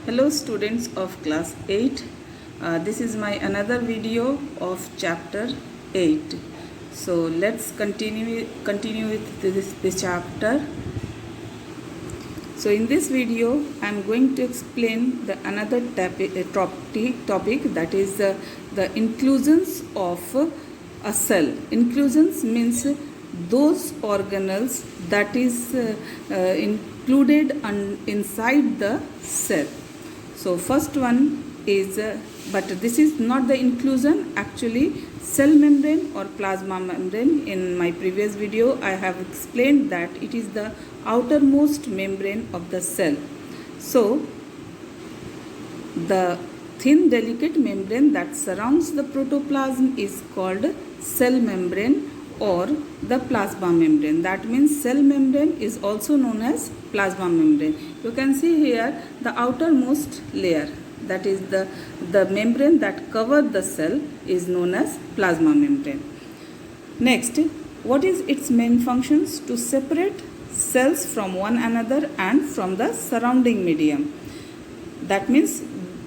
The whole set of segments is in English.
Hello students of class 8. This is my another video of chapter 8. So let's continue with this chapter. So in this video I am going to explain the another topic that is the inclusions of a cell. Inclusions means those organelles that is included inside the cell. So first one is, but this is not the inclusion, actually cell membrane or plasma membrane. In my previous video I have explained that it is the outermost membrane of the cell. So the thin delicate membrane that surrounds the protoplasm is called cell membrane or the plasma membrane. That means cell membrane is also known as plasma membrane. You can see here the outermost layer, that is the membrane that covers the cell, is known as plasma membrane. Next, what is its main functions? To separate cells from one another and from the surrounding medium. That means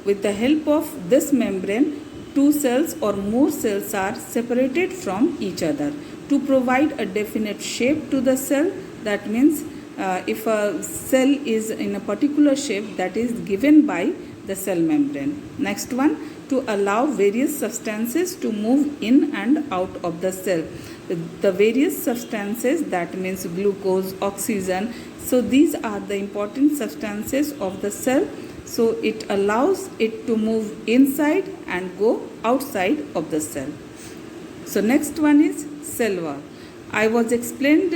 with the help of this membrane, two cells or more cells are separated from each other to provide a definite shape to the cell. That means if a cell is in a particular shape, that is given by the cell membrane. Next one, to allow various substances to move in and out of the cell. The various substances, that means glucose, oxygen, so these are the important substances of the cell. So it allows it to move inside and go outside of the cell. So next one is cell wall. I was explained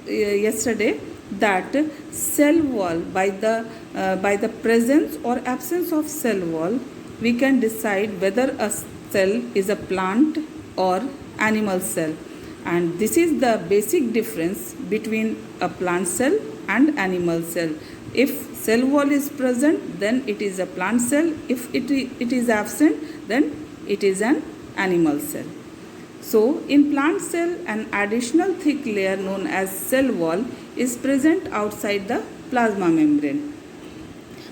yesterday that cell wall, by the presence or absence of cell wall, we can decide whether a cell is a plant or animal cell. And this is the basic difference between a plant cell and animal cell. If cell wall is present, then it is a plant cell. If it is absent, then it is an animal cell. So in plant cell, an additional thick layer known as cell wall is present outside the plasma membrane.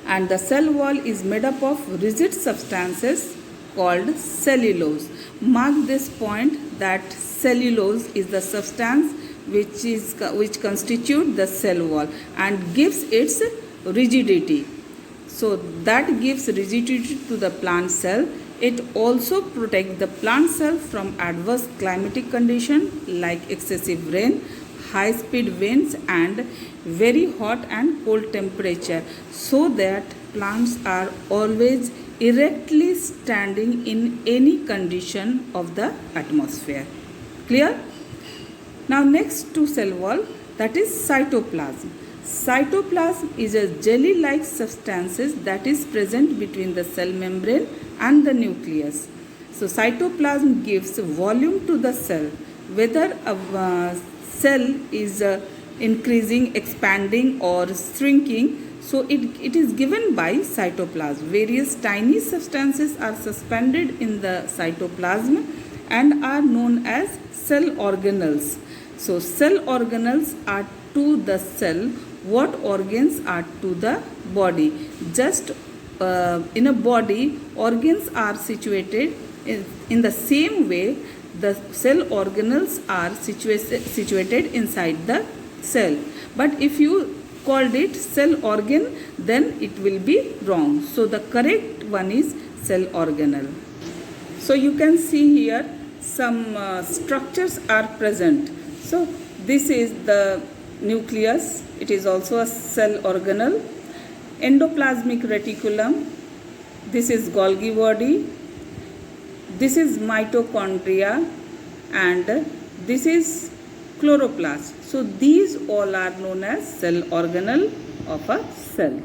And the cell wall is made up of rigid substances called cellulose. Mark this point that cellulose is the substance which constitute the cell wall and gives its rigidity. So that gives rigidity to the plant cell. It also protects the plant cell from adverse climatic conditions like excessive rain, high speed winds and very hot and cold temperature, so that plants are always erectly standing in any condition of the atmosphere. Clear? Now next to cell wall, that is cytoplasm. Cytoplasm is a jelly-like substance that is present between the cell membrane and the nucleus. So cytoplasm gives volume to the cell. Whether a cell is increasing, expanding or shrinking, so it is given by cytoplasm. Various tiny substances are suspended in the cytoplasm and are known as cell organelles. So cell organelles are to the cell what organs are to the body. Just in a body, organs are situated in the same way the cell organelles are situated inside the cell. But if you called it cell organ, then it will be wrong. So the correct one is cell organelle. So you can see here some structures are present. So this is the nucleus. It is also a cell organelle. Endoplasmic reticulum. This is Golgi body. This is mitochondria and this is chloroplast. So these all are known as cell organelle of a cell.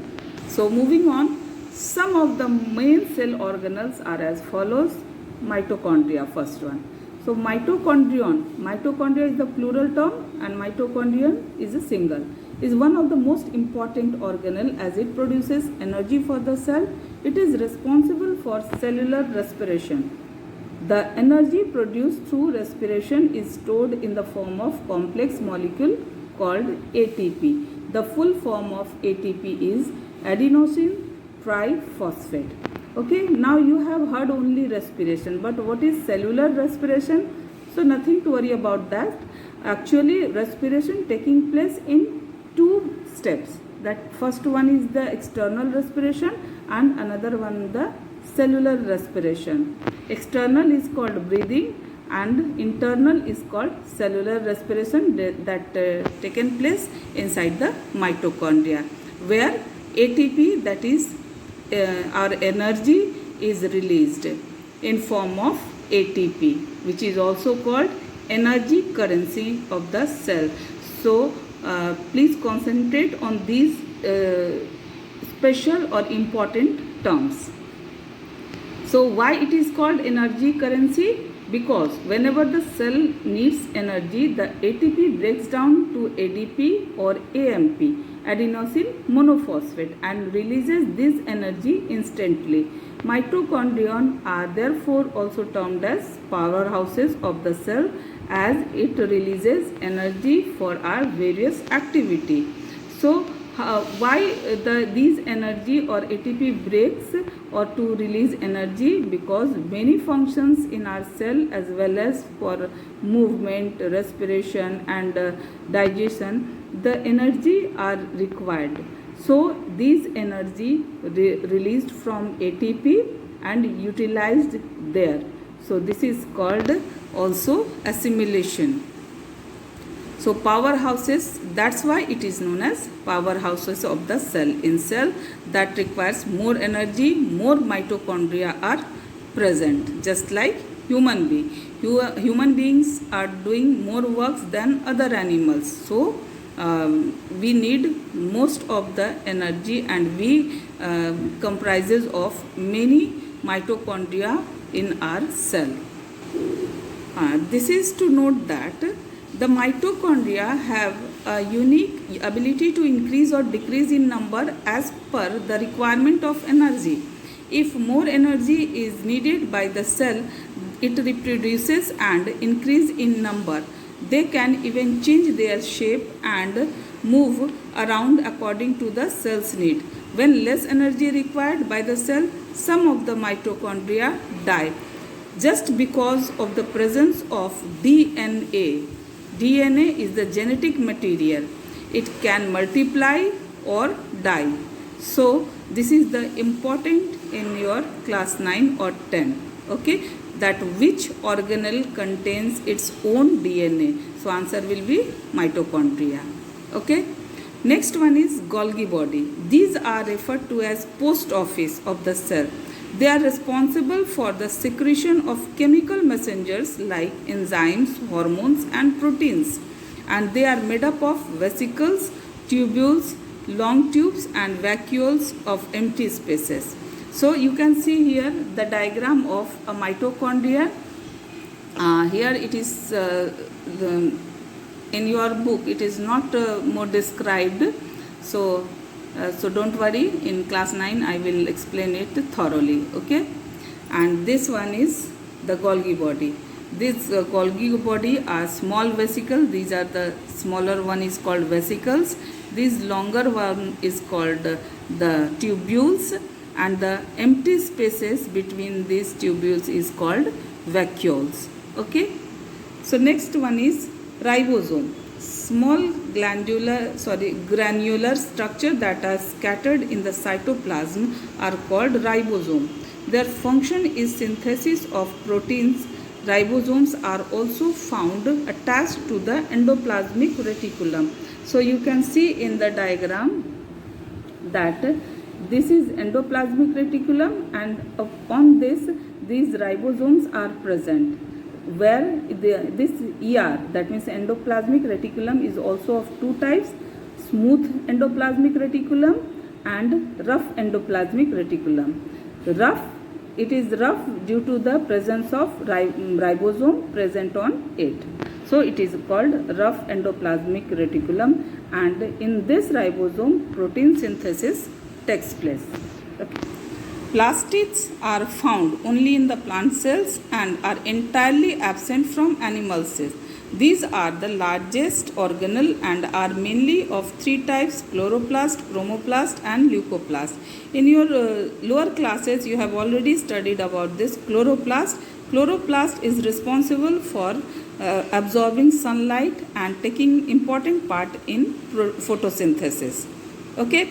So moving on, some of the main cell organelles are as follows. Mitochondria, first one. So mitochondria is the plural term and mitochondrion is a single. Is one of the most important organelle as it produces energy for the cell. It is responsible for cellular respiration. The energy produced through respiration is stored in the form of complex molecule called ATP. The full form of ATP is adenosine triphosphate. Okay, now you have heard only respiration, but what is cellular respiration? So nothing to worry about that. Actually, respiration taking place in two steps. That first one is the external respiration and another one the cellular respiration. External is called breathing and internal is called cellular respiration that taken place inside the mitochondria, where ATP, that is our energy, is released in form of ATP, which is also called energy currency of the cell. So please concentrate on these special or important terms. So why it is called energy currency? Because whenever the cell needs energy, the ATP breaks down to ADP or AMP, adenosine monophosphate, and releases this energy instantly. Mitochondria are therefore also termed as powerhouses of the cell, as it releases energy for our various activity. So why these energy or ATP breaks or to release energy? Because many functions in our cell, as well as for movement, respiration and digestion, the energy are required. So these energy released from ATP and utilized there. So this is called also assimilation. So powerhouses, that's why it is known as powerhouses of the cell. In cell that requires more energy, more mitochondria are present, just like human being. Human beings are doing more works than other animals. So we need most of the energy, and we comprises of many mitochondria in our cell. This is to note that the mitochondria have a unique ability to increase or decrease in number as per the requirement of energy. If more energy is needed by the cell, it reproduces and increase in number. They can even change their shape and move around according to the cell's need. When less energy required by the cell, some of the mitochondria die, just because of the presence of DNA. DNA is the genetic material. It can multiply or die. So this is the important in your class 9 or 10. Okay, that which organelle contains its own DNA. So answer will be mitochondria. Okay. Next one is Golgi body. These are referred to as post office of the cell. They are responsible for the secretion of chemical messengers like enzymes, hormones and proteins, and they are made up of vesicles, tubules, long tubes and vacuoles of empty spaces. So you can see here the diagram of a mitochondria. Here it is in your book it is not more described. So don't worry, in class 9 I will explain it thoroughly. Okay, and this one is the Golgi body. This Golgi body are small vesicles. These are the smaller one is called vesicles. This longer one is called the tubules, and the empty spaces between these tubules is called vacuoles. Okay, so next one is ribosome. Small granular structure that are scattered in the cytoplasm are called ribosome. Their function is synthesis of proteins. Ribosomes are also found attached to the endoplasmic reticulum. So you can see in the diagram that this is endoplasmic reticulum, and upon this these ribosomes are present, where this ER, that means endoplasmic reticulum, is also of two types: smooth endoplasmic reticulum and rough endoplasmic reticulum. It is rough due to the presence of ribosome present on it. So it is called rough endoplasmic reticulum, and in this ribosome protein synthesis takes place. Okay. Plastids are found only in the plant cells and are entirely absent from animal cells. These are the largest organelle and are mainly of three types: chloroplast, chromoplast and leucoplast. In your lower classes you have already studied about this chloroplast. Chloroplast is responsible for absorbing sunlight and taking important part in photosynthesis. Okay,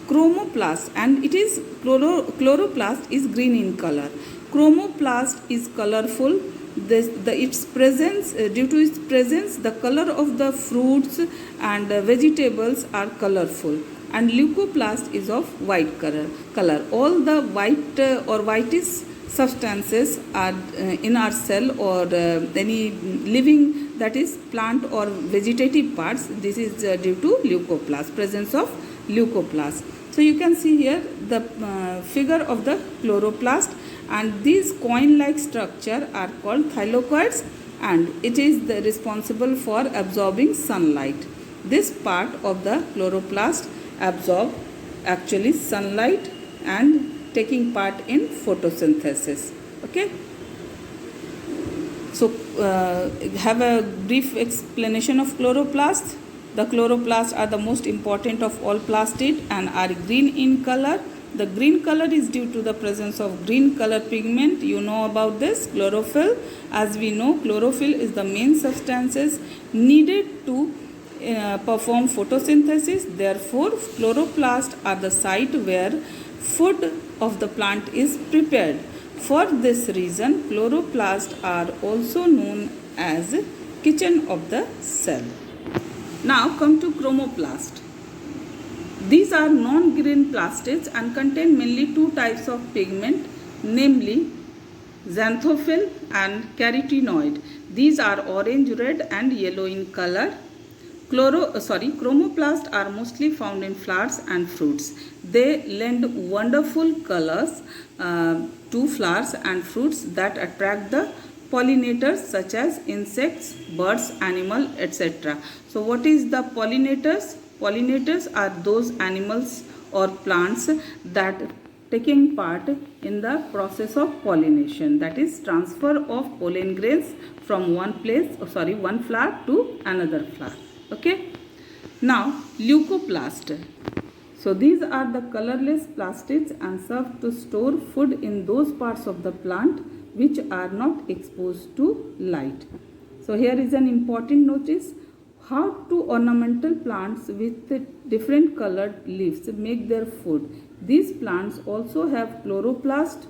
chromoplast, and it is chloroplast is green in color. Chromoplast is colorful. Its presence, due to its presence, the color of the fruits and vegetables are colorful, and leucoplast is of white color. All the white or whitish substances are in our cell or any living, that is plant or vegetative parts. This is due to leucoplast, presence of leucoplast. So you can see here the figure of the chloroplast, and these coin-like structure are called thylakoids, and it is responsible for absorbing sunlight. This part of the chloroplast absorb actually sunlight and taking part in photosynthesis. Okay. So have a brief explanation of chloroplast. The chloroplasts are the most important of all plastid and are green in color. The green color is due to the presence of green color pigment. You know about this, chlorophyll. As we know, chlorophyll is the main substances needed to perform photosynthesis. Therefore, chloroplasts are the site where food of the plant is prepared. For this reason, chloroplasts are also known as kitchen of the cell. Now come to chromoplast. These are non-green plastids and contain mainly two types of pigment, namely xanthophyll and carotenoid. These are orange, red and yellow in color. Chromoplasts are mostly found in flowers and fruits. They lend wonderful colors to flowers and fruits that attract the pollinators such as insects, birds, animal, etc. So what is the pollinators? Pollinators are those animals or plants that taking part in the process of pollination, that is transfer of pollen grains from one flower to another flower. Okay. Now leucoplast. So these are the colorless plastids and serve to store food in those parts of the plant which are not exposed to light. So here is an important notice: how to ornamental plants with different colored leaves make their food. These plants also have chloroplast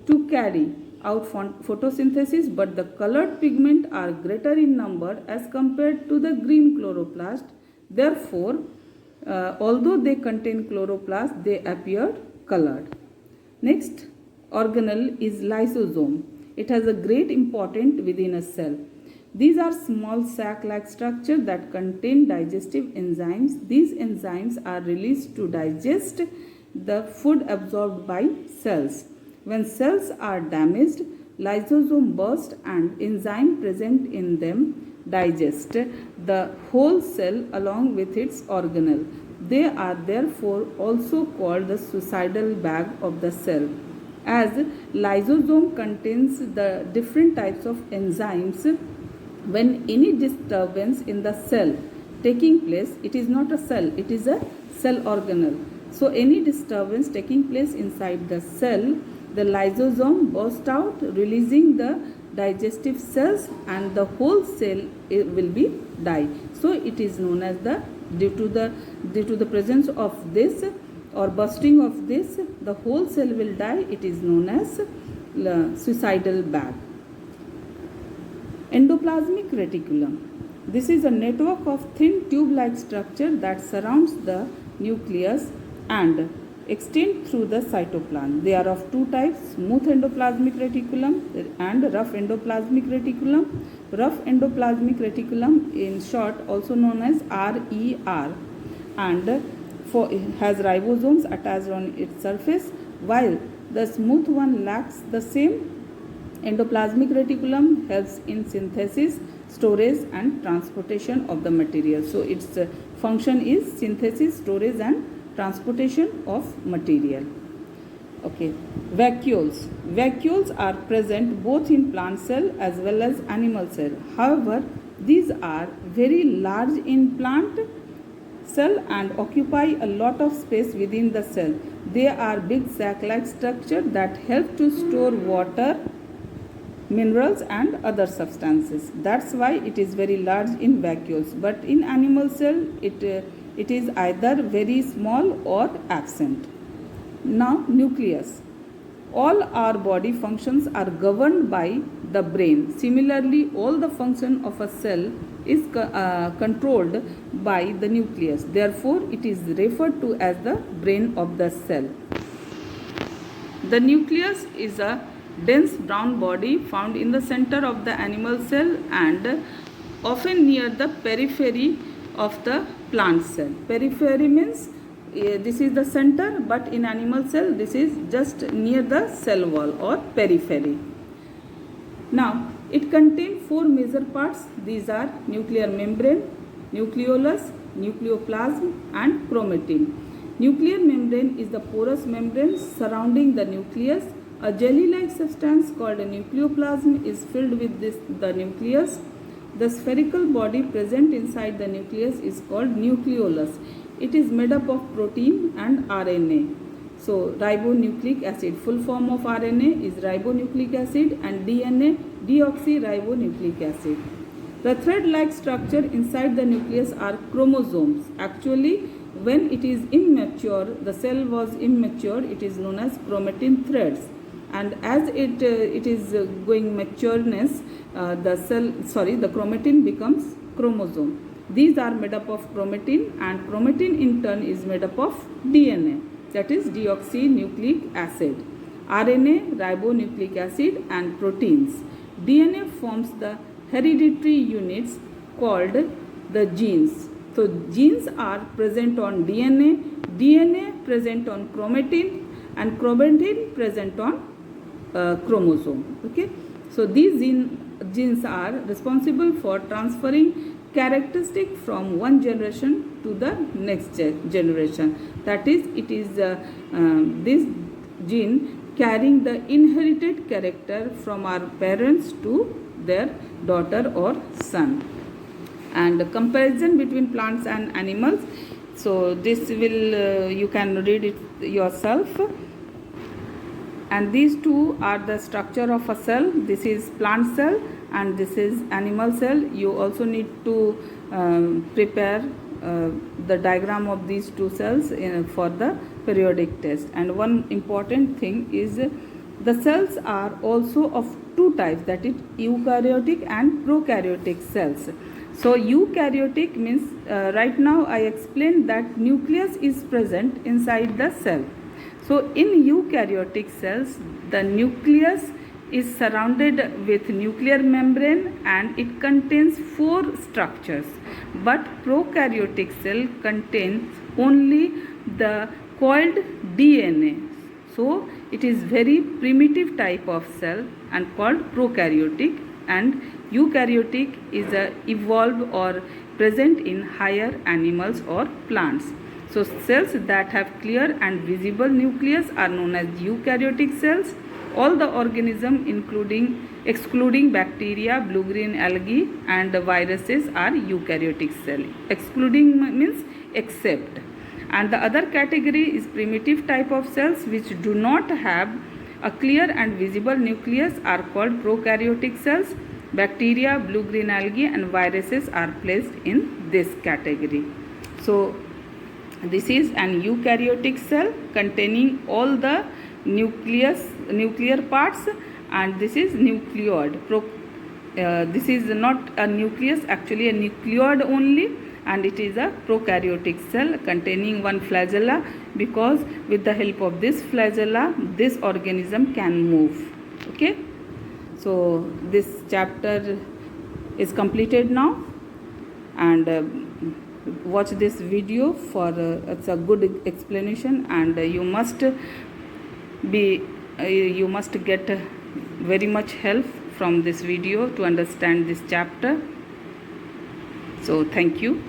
to carry out photosynthesis, but the colored pigment are greater in number as compared to the green chloroplast. Therefore, although they contain chloroplast, they appear colored. Next organelle is lysosome. It has a great importance within a cell. These are small sac-like structures that contain digestive enzymes. These enzymes are released to digest the food absorbed by cells. When cells are damaged, lysosome burst and enzyme present in them digest the whole cell along with its organelle. They are therefore also called the suicidal bag of the cell. As lysosome contains the different types of enzymes, when any disturbance in the cell taking place, it is not a cell, it is a cell organelle. So any disturbance taking place inside the cell, the lysosome bursts out, releasing the digestive cells, and the whole cell will be die. So it is known as due to the presence of this or bursting of this, the whole cell will die. It is known as suicidal bag. Endoplasmic reticulum. This is a network of thin tube-like structure that surrounds the nucleus and extend through the cytoplasm. They are of two types: smooth endoplasmic reticulum and rough endoplasmic reticulum. Rough endoplasmic reticulum, in short also known as RER, and has ribosomes attached on its surface, while the smooth one lacks the same. Endoplasmic reticulum helps in synthesis, storage and transportation of the material. So its function is synthesis, storage and transportation of material. Okay. Vacuoles. Vacuoles are present both in plant cell as well as animal cell. However, These are very large in plant cell and occupy a lot of space within the cell. They are big sac-like structure that help to store water, minerals and other substances. That's why it is very large in vacuoles. But in animal cell, it is either very small or absent. Now, nucleus. All our body functions are governed by the brain. Similarly, all the function of a cell is controlled by the nucleus. Therefore, it is referred to as the brain of the cell. The nucleus is a dense brown body found in the center of the animal cell and often near the periphery of the plant cell. Periphery means this is the center, but in animal cell this is just near the cell wall or periphery. Now it contains four major parts. These are nuclear membrane, nucleolus, nucleoplasm and chromatin. Nuclear membrane is the porous membrane surrounding the nucleus. A jelly-like substance called a nucleoplasm is filled with the nucleus. The spherical body present inside the nucleus is called nucleolus. It is made up of protein and RNA. So ribonucleic acid, full form of RNA is ribonucleic acid, and DNA, deoxyribonucleic acid. The thread-like structure inside the nucleus are chromosomes. Actually, when it is immature, the cell was immature, it is known as chromatin threads. And as it is going matureness, the chromatin becomes chromosome. These are made up of chromatin, and chromatin in turn is made up of DNA, that is deoxynucleic acid, RNA, ribonucleic acid and proteins. DNA forms the hereditary units called the genes. So genes are present on DNA, DNA present on chromatin and chromatin present on chromosome. Okay, so these genes are responsible for transferring characteristic from one generation to the next generation. That is, it is this gene carrying the inherited character from our parents to their daughter or son. And the comparison between plants and animals, so this will you can read it yourself. And these two are the structure of a cell. This is plant cell and this is animal cell. You also need to prepare the diagram of these two cells for the periodic test. And one important thing is the cells are also of two types, that is eukaryotic and prokaryotic cells. So eukaryotic means right now I explained that nucleus is present inside the cell. So in eukaryotic cells, the nucleus is surrounded with nuclear membrane and it contains four structures. But prokaryotic cell contains only the coiled DNA. So it is very primitive type of cell and called prokaryotic, and eukaryotic is evolved or present in higher animals or plants. So cells that have clear and visible nucleus are known as eukaryotic cells. All the organisms excluding bacteria, blue-green algae and viruses are eukaryotic cell. Excluding means except. And the other category is primitive type of cells which do not have a clear and visible nucleus are called prokaryotic cells. Bacteria, blue-green algae and viruses are placed in this category. So this is an eukaryotic cell containing all the nuclear parts, and this is nucleoid. This is not a nucleus, actually a nucleoid only, and it is a prokaryotic cell containing one flagella, because with the help of this flagella this organism can move. Okay, so this chapter is completed now, and watch this video for it's a good explanation, and you must get very much help from this video to understand this chapter. So thank you.